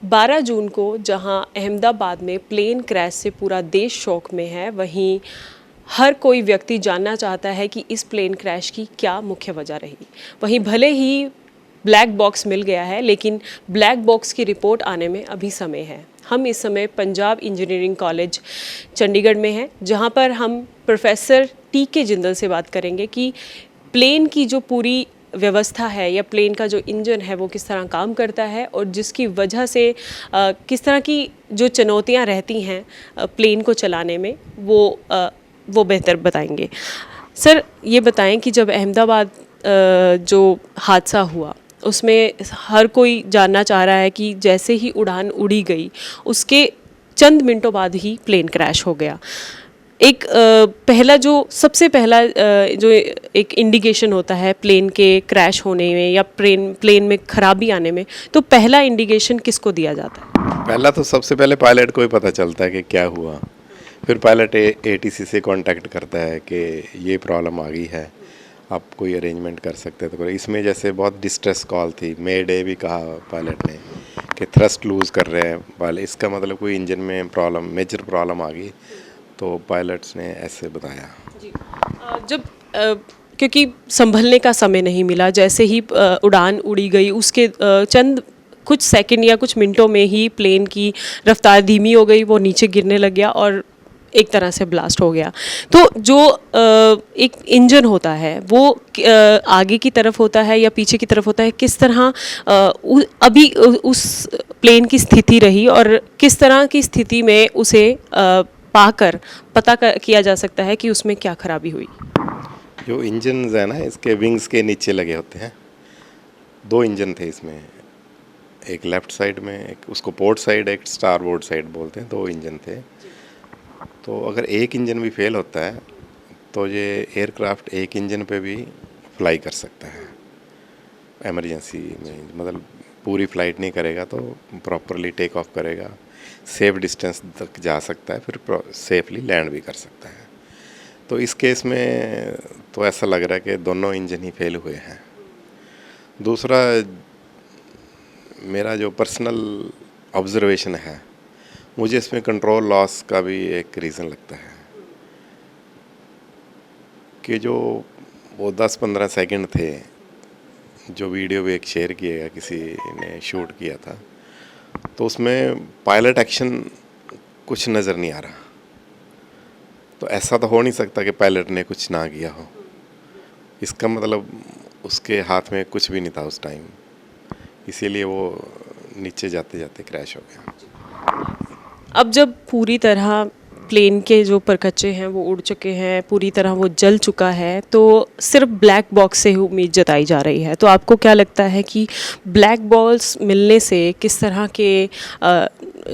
12 जून को जहां अहमदाबाद में प्लेन क्रैश से पूरा देश शोक में है, वहीं हर कोई व्यक्ति जानना चाहता है कि इस प्लेन क्रैश की क्या मुख्य वजह रही। वहीं भले ही ब्लैक बॉक्स मिल गया है, लेकिन ब्लैक बॉक्स की रिपोर्ट आने में अभी समय है। हम इस समय पंजाब इंजीनियरिंग कॉलेज चंडीगढ़ में हैं, जहां पर हम प्रोफेसर टी.के. जिंदल से बात करेंगे कि प्लेन की जो पूरी व्यवस्था है या प्लेन का जो इंजन है वो किस तरह काम करता है और जिसकी वजह से किस तरह की जो चुनौतियां रहती हैं प्लेन को चलाने में, वो बेहतर बताएंगे। सर, ये बताएं कि जब अहमदाबाद जो हादसा हुआ उसमें हर कोई जानना चाह रहा है कि जैसे ही उड़ान उड़ी गई उसके चंद मिनटों बाद ही प्लेन क्रैश हो गया। एक पहला जो सबसे पहला जो एक इंडिकेशन होता है प्लेन के क्रैश होने में या प्लेन में खराबी आने में, तो पहला इंडिकेशन किसको दिया जाता है? पहला तो सबसे पहले पायलट को ही पता चलता है कि क्या हुआ। फिर पायलट एटीसी से कांटेक्ट करता है कि ये प्रॉब्लम आ गई है, आप कोई अरेंजमेंट कर सकते हैं तो करो। इसमें जैसे बहुत डिस्ट्रेस कॉल थी, मे डे भी कहा पायलट ने कि थ्रस्ट लूज़ कर रहे हैं पायलट, इसका मतलब कोई इंजन में प्रॉब्लम, मेजर प्रॉब्लम आ गई, तो पायलट्स ने ऐसे बताया। जी। जब क्योंकि संभलने का समय नहीं मिला, जैसे ही उड़ान उड़ी गई उसके चंद कुछ सेकंड या कुछ मिनटों में ही प्लेन की रफ्तार धीमी हो गई, वो नीचे गिरने लग गया और एक तरह से ब्लास्ट हो गया। तो जो एक इंजन होता है वो आगे की तरफ होता है या पीछे की तरफ होता है, किस तरह अभी उस प्लेन की स्थिति रही और किस तरह की स्थिति में उसे पाकर पता किया जा सकता है कि उसमें क्या खराबी हुई? जो इंजन है ना, इसके विंग्स के नीचे लगे होते हैं। 2 इंजन थे इसमें, एक लेफ़्ट साइड में, एक उसको पोर्ट साइड, एक स्टारबोर्ड साइड बोलते हैं। 2 इंजन थे। तो अगर एक इंजन भी फेल होता है तो ये एयरक्राफ्ट एक इंजन पे भी फ्लाई कर सकता है इमरजेंसी में। मतलब पूरी फ़्लाइट नहीं करेगा तो प्रॉपरली टेक ऑफ करेगा, सेफ डिस्टेंस तक जा सकता है, फिर सेफली लैंड भी कर सकता है। तो इस केस में तो ऐसा लग रहा है कि दोनों इंजन ही फेल हुए हैं। दूसरा, मेरा जो पर्सनल ऑब्जर्वेशन है, मुझे इसमें कंट्रोल लॉस का भी एक रीज़न लगता है कि जो वो 10-15 सेकंड थे, जो वीडियो भी एक शेयर किया गया, किसी ने शूट किया था, तो उसमें पायलट एक्शन कुछ नज़र नहीं आ रहा। तो ऐसा तो हो नहीं सकता कि पायलट ने कुछ ना किया हो। इसका मतलब उसके हाथ में कुछ भी नहीं था उस टाइम, इसीलिए वो नीचे जाते जाते क्रैश हो गया। अब जब पूरी तरह प्लेन के जो परखच्चे हैं वो उड़ चुके हैं, पूरी तरह वो जल चुका है, तो सिर्फ ब्लैक बॉक्स से ही उम्मीद जताई जा रही है। तो आपको क्या लगता है कि ब्लैक बॉक्स मिलने से किस तरह के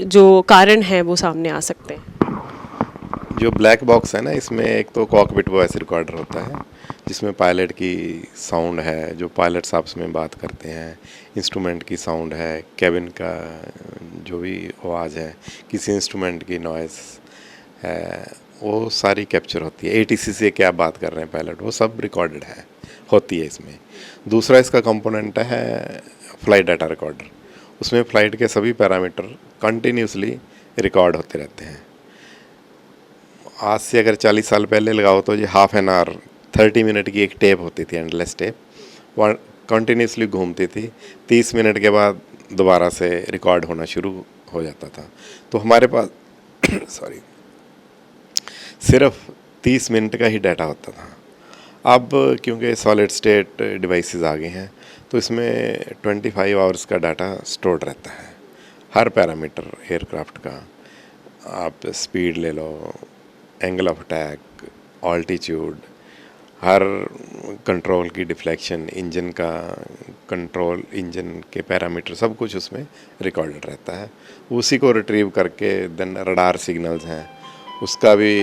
जो कारण हैं वो सामने आ सकते हैं? जो ब्लैक बॉक्स है ना, इसमें एक तो कॉकपिट वॉइस रिकॉर्डर होता है जिसमें पायलट की साउंड है, जो पायलट्स आपस में बात करते हैं, इंस्ट्रूमेंट की साउंड है, कैबिन का जो भी आवाज़ है, किसी इंस्ट्रूमेंट की नॉइज़ है, वो सारी कैप्चर होती है। एटीसी से क्या बात कर रहे हैं पायलट, वो सब रिकॉर्डेड है, होती है इसमें। दूसरा इसका कंपोनेंट है फ्लाइट डाटा रिकॉर्डर। उसमें फ़्लाइट के सभी पैरामीटर कंटिन्यूसली रिकॉर्ड होते रहते हैं। आज से अगर 40 साल पहले लगाओ तो ये हाफ एन आवर 30 मिनट की एक टेप होती थी, एंडलेस टेप, वो कंटिन्यूसली घूमती थी। 30 मिनट के बाद दोबारा से रिकॉर्ड होना शुरू हो जाता था। तो हमारे पास सॉरी सिर्फ 30 मिनट का ही डाटा होता था। अब क्योंकि सॉलिड स्टेट डिवाइसेस आ गए हैं तो इसमें 25 आवर्स का डाटा स्टोर्ड रहता है। हर पैरामीटर एयरक्राफ्ट का, आप स्पीड ले लो, एंगल ऑफ अटैक, ऑल्टीट्यूड, हर कंट्रोल की डिफ्लेक्शन, इंजन का कंट्रोल, इंजन के पैरामीटर, सब कुछ उसमें रिकॉर्डेड रहता है। उसी को रिट्रीव करके देन रडार सिग्नल्स हैं, उसका भी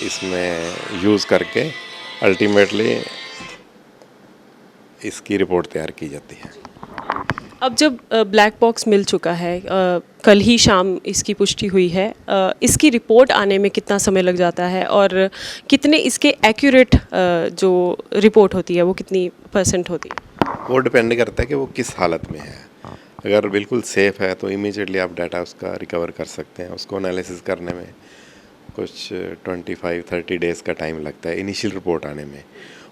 इसमें यूज़ करके अल्टीमेटली इसकी रिपोर्ट तैयार की जाती है। अब जब ब्लैक बॉक्स मिल चुका है, कल ही शाम इसकी पुष्टि हुई है, इसकी रिपोर्ट आने में कितना समय लग जाता है और कितने इसके एक्यूरेट जो रिपोर्ट होती है वो कितनी % होती है? वो डिपेंड करता है कि वो किस हालत में है। अगर बिल्कुल सेफ़ है तो इमीडिएटली आप डाटा उसका रिकवर कर सकते हैं। उसको एनालिसिस करने में कुछ 25-30 डेज़ का टाइम लगता है इनिशियल रिपोर्ट आने में।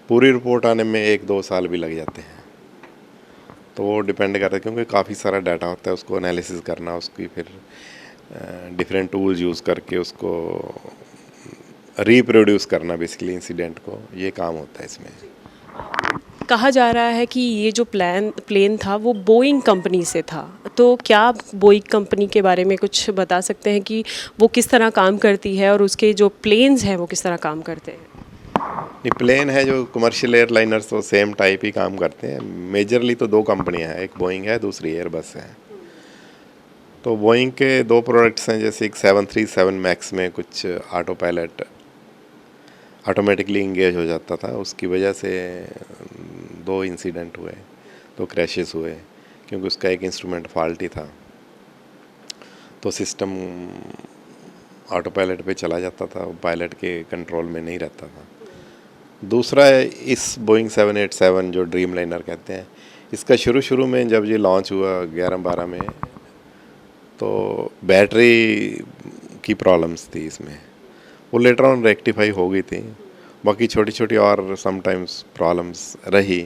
पूरी रिपोर्ट आने में 1-2 साल भी लग जाते हैं। तो वो डिपेंड करता है, क्योंकि काफ़ी सारा डाटा होता है, उसको एनालिसिस करना, उसकी फिर डिफरेंट टूल्स यूज़ करके उसको रिप्रोड्यूस करना बेसिकली इंसिडेंट को, ये काम होता है इसमें। कहा जा रहा है कि ये जो प्लेन था वो बोइंग कंपनी से था, तो क्या आप बोइंग कंपनी के बारे में कुछ बता सकते हैं कि वो किस तरह काम करती है और उसके जो प्लेन्स हैं वो किस तरह काम करते हैं? नहीं, प्लेन है जो कमर्शियल एयरलाइनर्स तो सेम टाइप ही काम करते हैं। मेजरली तो 2 कंपनियां हैं, एक बोइंग है, दूसरी एयरबस है। तो बोइंग के 2 प्रोडक्ट्स हैं, जैसे एक 737 मैक्स में कुछ ऑटो पायलट ऑटोमेटिकली इंगेज हो जाता था, उसकी वजह से 2 इंसिडेंट हुए, 2 क्रैशेस हुए, क्योंकि उसका एक इंस्ट्रूमेंट फॉल्टी था, तो सिस्टम ऑटो पायलट पे चला जाता था, पायलट के कंट्रोल में नहीं रहता था। दूसरा है इस बोइंग 787 जो ड्रीम लाइनर कहते हैं, इसका शुरू में जब ये लॉन्च हुआ 11-12 में, तो बैटरी की प्रॉब्लम्स थी इसमें, वो लेटर ऑन रेक्टिफाई हो गई थी। बाकी छोटी छोटी और समटाइम्स प्रॉब्लम्स रही,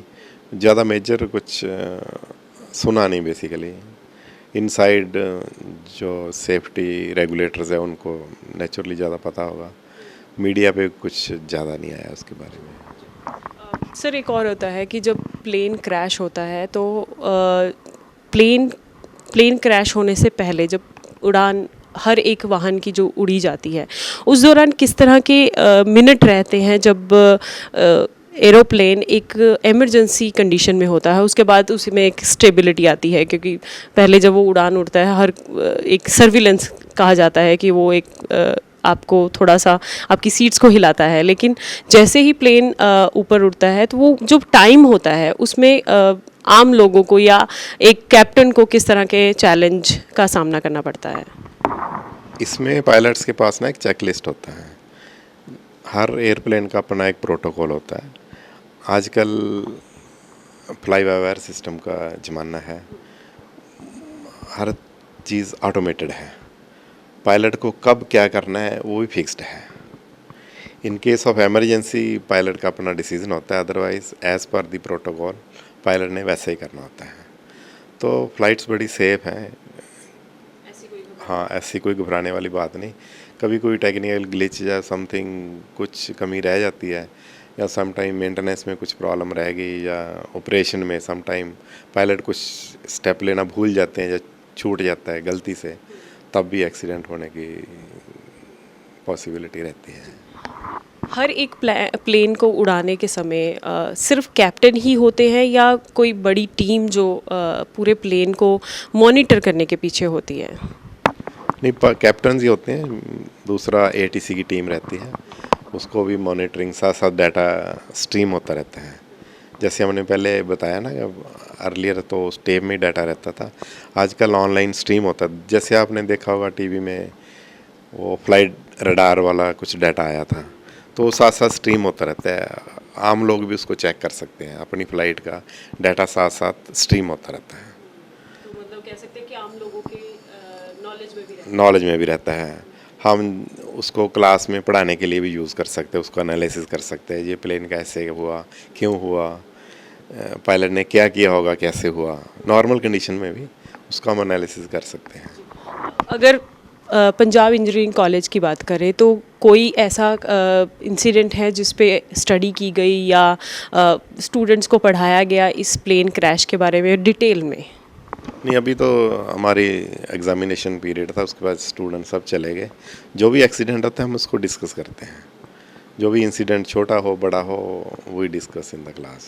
ज़्यादा मेजर कुछ सुना नहीं बेसिकली। इनसाइड जो सेफ्टी रेगुलेटर्स है उनको नेचुरली ज़्यादा पता होगा, मीडिया पे कुछ ज़्यादा नहीं आया उसके बारे में। सर, एक और होता है कि जब प्लेन क्रैश होता है तो प्लेन क्रैश होने से पहले जब उड़ान हर एक वाहन की जो उड़ी जाती है, उस दौरान किस तरह के मिनट रहते हैं जब एरोप्लेन एक इमरजेंसी कंडीशन में होता है, उसके बाद उसी में एक स्टेबिलिटी आती है, क्योंकि पहले जब वो उड़ान उड़ता है हर एक सर्विलेंस कहा जाता है कि वो एक आपको थोड़ा सा आपकी सीट्स को हिलाता है, लेकिन जैसे ही प्लेन ऊपर उड़ता है तो वो जो टाइम होता है उसमें आम लोगों को या एक कैप्टन को किस तरह के चैलेंज का सामना करना पड़ता है? इसमें पायलट्स के पास ना एक चेकलिस्ट होता है, हर एयरप्लेन का अपना एक प्रोटोकॉल होता है। आजकल फ्लाई बाय वायर सिस्टम का ज़माना है, हर चीज़ ऑटोमेटेड है, पायलट को कब क्या करना है वो भी फिक्स्ड है। In case of emergency pilot का अपना डिसीजन होता है, otherwise as per the protocol pilot ने वैसे ही करना होता है। तो फ्लाइट्स बड़ी सेफ़ हैं, हाँ, ऐसी कोई घबराने वाली बात नहीं। कभी कोई टेक्निकल ग्लिच या समथिंग कुछ कमी रह जाती है, या सम टाइम मेंटेनेंस में कुछ प्रॉब्लम रह गई, या ऑपरेशन में सम टाइम पायलट कुछ स्टेप लेना भूल जाते हैं या छूट जाता है गलती से, तब भी एक्सीडेंट होने की पॉसिबिलिटी रहती है। हर एक प्लेन को उड़ाने के समय सिर्फ कैप्टन ही होते हैं या कोई बड़ी टीम जो पूरे प्लेन को मॉनिटर करने के पीछे होती है? नहीं, कैप्टन ही होते हैं, दूसरा एटीसी की टीम रहती है, उसको भी मॉनिटरिंग साथ साथ डाटा स्ट्रीम होता रहता है। जैसे हमने पहले बताया ना, अर्लियर तो उस टेप में डाटा रहता था, आजकल ऑनलाइन स्ट्रीम होता है। जैसे आपने देखा होगा टीवी में वो फ्लाइट रडार वाला कुछ डाटा आया था, तो वो साथ साथ स्ट्रीम होता रहता है, आम लोग भी उसको चेक कर सकते हैं, अपनी फ़्लाइट का डाटा साथ साथ स्ट्रीम होता रहता है। तो मतलब कह सकते हैं कि आम लोगों के नॉलेज में भी रहता है। हम उसको क्लास में पढ़ाने के लिए भी यूज़ कर सकते हैं, उसको एनालिसिस कर सकते हैं, ये प्लेन कैसे हुआ, क्यों हुआ, पायलट ने क्या किया होगा, कैसे हुआ। नॉर्मल कंडीशन में भी उसका हम एनालिसिस कर सकते हैं। अगर पंजाब इंजीनियरिंग कॉलेज की बात करें तो कोई ऐसा इंसिडेंट है जिस पे स्टडी की गई या स्टूडेंट्स को पढ़ाया गया इस प्लेन क्रैश के बारे में डिटेल में? नहीं, अभी तो हमारी एग्जामिनेशन पीरियड था, उसके बाद स्टूडेंट सब चले गए। जो भी एक्सीडेंट होता है हम उसको डिस्कस करते हैं, जो भी इंसिडेंट छोटा हो बड़ा हो वही डिस्कस इन द क्लास।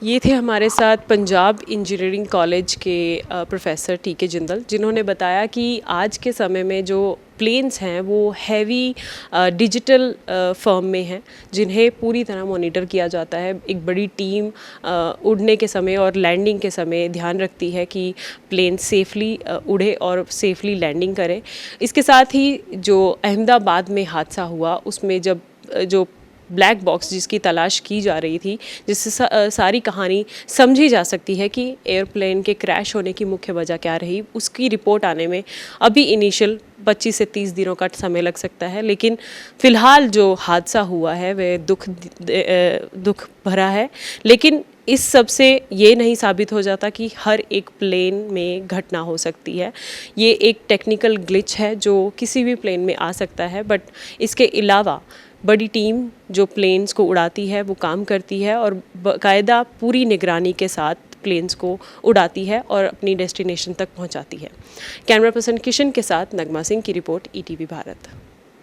ये थे हमारे साथ पंजाब इंजीनियरिंग कॉलेज के प्रोफेसर टीके जिंदल, जिन्होंने बताया कि आज के समय में जो प्लेन्स हैं वो हैवी डिजिटल फर्म में हैं, जिन्हें पूरी तरह मॉनिटर किया जाता है। एक बड़ी टीम उड़ने के समय और लैंडिंग के समय ध्यान रखती है कि प्लेन सेफली उड़े और सेफली लैंडिंग करे। इसके साथ ही जो अहमदाबाद में हादसा हुआ उसमें जब जो ब्लैक बॉक्स जिसकी तलाश की जा रही थी, जिससे सारी कहानी समझी जा सकती है कि एयरप्लेन के क्रैश होने की मुख्य वजह क्या रही, उसकी रिपोर्ट आने में अभी इनिशियल 25 से 30 दिनों का समय लग सकता है। लेकिन फ़िलहाल जो हादसा हुआ है वह दुख भरा है, लेकिन इस सब से ये नहीं साबित हो जाता कि हर एक प्लेन में घटना हो सकती है। ये एक टेक्निकल ग्लिच है जो किसी भी प्लेन में आ सकता है, बट इसके अलावा बड़ी टीम जो प्लेन्स को उड़ाती है वो काम करती है और बाकायदा पूरी निगरानी के साथ प्लेन्स को उड़ाती है और अपनी डेस्टिनेशन तक पहुंचाती है। कैमरा पर्सन किशन के साथ नगमा सिंह की रिपोर्ट, ईटीवी भारत।